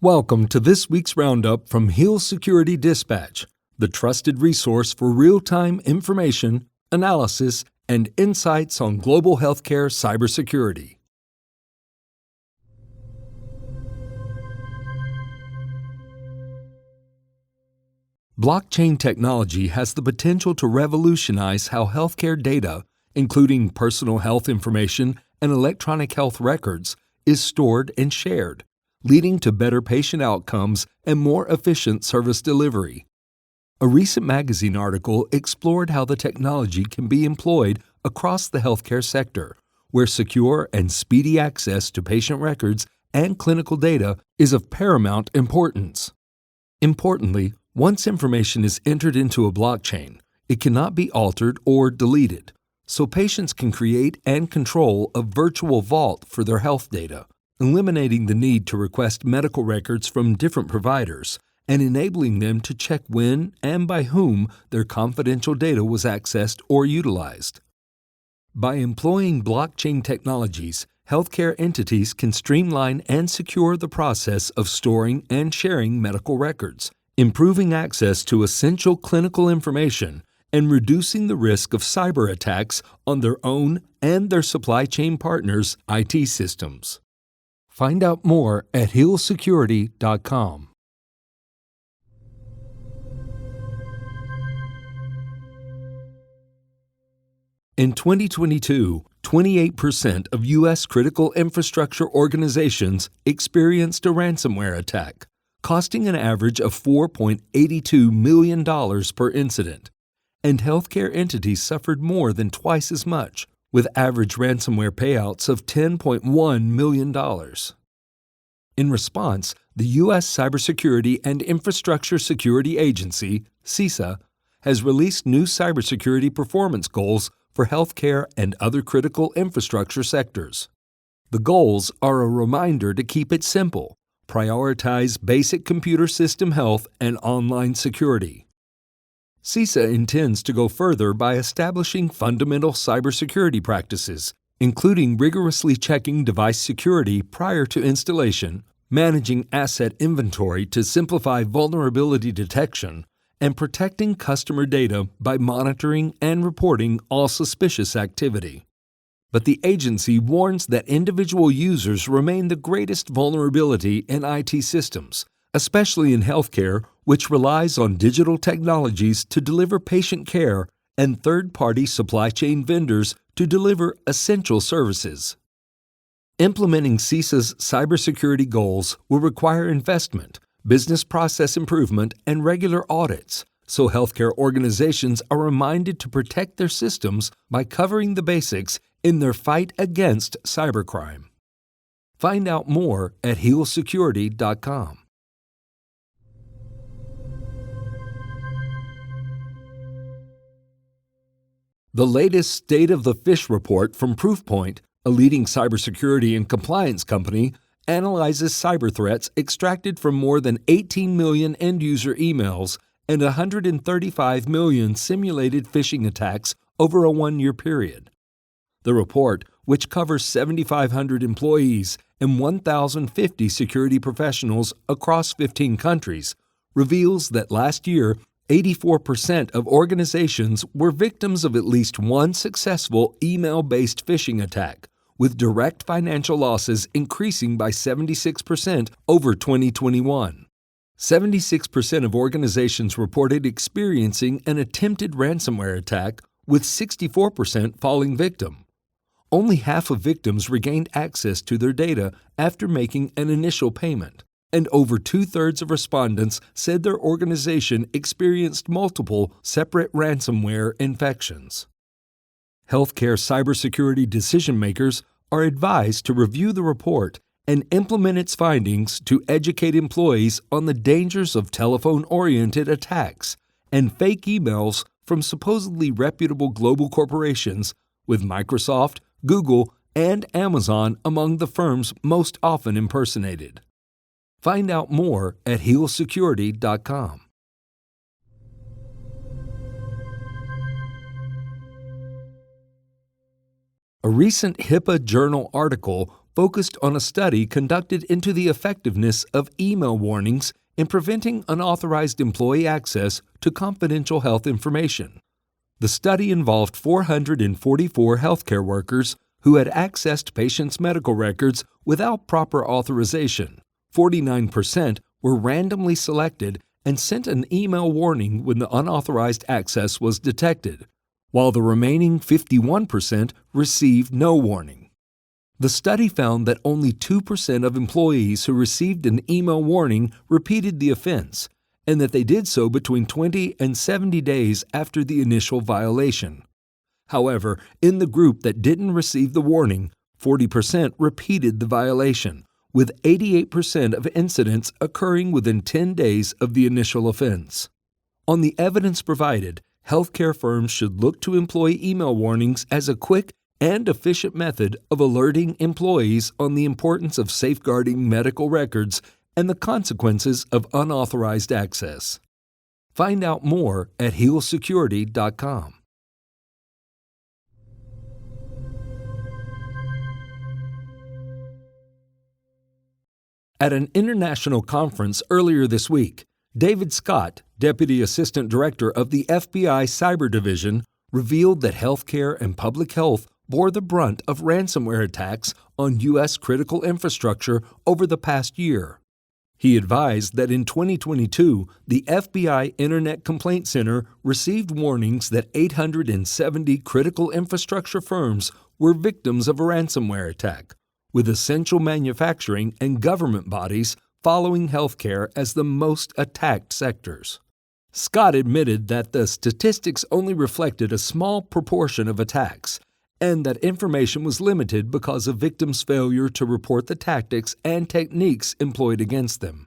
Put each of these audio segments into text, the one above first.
Welcome to this week's Roundup from Hill Security Dispatch, the trusted resource for real-time information, analysis, and insights on global healthcare cybersecurity. Blockchain technology has the potential to revolutionize how healthcare data, including personal health information and electronic health records, is stored and shared, leading to better patient outcomes and more efficient service delivery. A recent magazine article explored how the technology can be employed across the healthcare sector, where secure and speedy access to patient records and clinical data is of paramount importance. Importantly, once information is entered into a blockchain, it cannot be altered or deleted, so patients can create and control a virtual vault for their health data, eliminating the need to request medical records from different providers and enabling them to check when and by whom their confidential data was accessed or utilized. By employing blockchain technologies, healthcare entities can streamline and secure the process of storing and sharing medical records, improving access to essential clinical information and reducing the risk of cyber attacks on their own and their supply chain partners' IT systems. Find out more at hillsecurity.com. In 2022, 28% of U.S. critical infrastructure organizations experienced a ransomware attack, costing an average of $4.82 million per incident, and healthcare entities suffered more than twice as much, with average ransomware payouts of $10.1 million. In response, the U.S. Cybersecurity and Infrastructure Security Agency, CISA, has released new cybersecurity performance goals for healthcare and other critical infrastructure sectors. The goals are a reminder to keep it simple, prioritize basic computer system health and online security. CISA intends to go further by establishing fundamental cybersecurity practices, including rigorously checking device security prior to installation, managing asset inventory to simplify vulnerability detection, and protecting customer data by monitoring and reporting all suspicious activity. But the agency warns that individual users remain the greatest vulnerability in IT systems, especially in healthcare, which relies on digital technologies to deliver patient care and third-party supply chain vendors to deliver essential services. Implementing CISA's cybersecurity goals will require investment, business process improvement, and regular audits, so healthcare organizations are reminded to protect their systems by covering the basics in their fight against cybercrime. Find out more at hillsecurity.com. The latest State of the Fish report from Proofpoint, a leading cybersecurity and compliance company, analyzes cyber threats extracted from more than 18 million end-user emails and 135 million simulated phishing attacks over a one-year period. The report, which covers 7,500 employees and 1,050 security professionals across 15 countries, reveals that last year, 84% of organizations were victims of at least one successful email-based phishing attack, with direct financial losses increasing by 76% over 2021. 76% of organizations reported experiencing an attempted ransomware attack, with 64% falling victim. Only half of victims regained access to their data after making an initial payment, and over two-thirds of respondents said their organization experienced multiple separate ransomware infections. Healthcare cybersecurity decision-makers are advised to review the report and implement its findings to educate employees on the dangers of telephone-oriented attacks and fake emails from supposedly reputable global corporations, with Microsoft, Google, and Amazon among the firms most often impersonated. Find out more at hillsecurity.com. A recent HIPAA Journal article focused on a study conducted into the effectiveness of email warnings in preventing unauthorized employee access to confidential health information. The study involved 444 healthcare workers who had accessed patients' medical records without proper authorization. 49% were randomly selected and sent an email warning when the unauthorized access was detected, while the remaining 51% received no warning. The study found that only 2% of employees who received an email warning repeated the offense, and that they did so between 20 and 70 days after the initial violation. However, in the group that didn't receive the warning, 40% repeated the violation, with 88% of incidents occurring within 10 days of the initial offense. On the evidence provided, healthcare firms should look to employee email warnings as a quick and efficient method of alerting employees on the importance of safeguarding medical records and the consequences of unauthorized access. Find out more at healsecurity.com. At an international conference earlier this week, David Scott, Deputy Assistant Director of the FBI Cyber Division, revealed that healthcare and public health bore the brunt of ransomware attacks on U.S. critical infrastructure over the past year. He advised that in 2022, the FBI Internet Complaint Center received warnings that 870 critical infrastructure firms were victims of a ransomware attack, with essential manufacturing and government bodies following healthcare as the most attacked sectors. Scott admitted that the statistics only reflected a small proportion of attacks, and that information was limited because of victims' failure to report the tactics and techniques employed against them.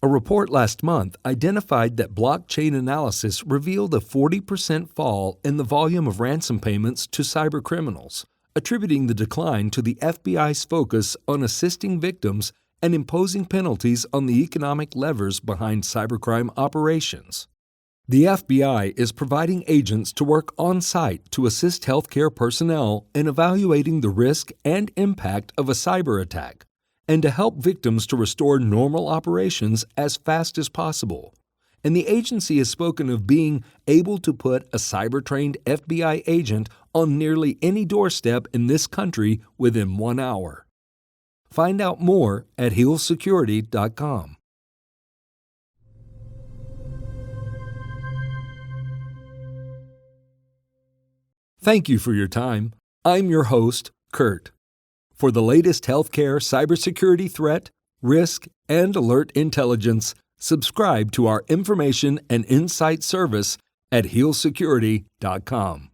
A report last month identified that blockchain analysis revealed a 40% fall in the volume of ransom payments to cybercriminals, attributing the decline to the FBI's focus on assisting victims and imposing penalties on the economic levers behind cybercrime operations. The FBI is providing agents to work on-site to assist healthcare personnel in evaluating the risk and impact of a cyber attack, and to help victims to restore normal operations as fast as possible. And the agency has spoken of being able to put a cyber-trained FBI agent on nearly any doorstep in this country within 1 hour. Find out more at healsecurity.com. Thank you for your time. I'm your host, Kurt. For the latest healthcare cybersecurity threat, risk, and alert intelligence, subscribe to our information and insight service at healsecurity.com.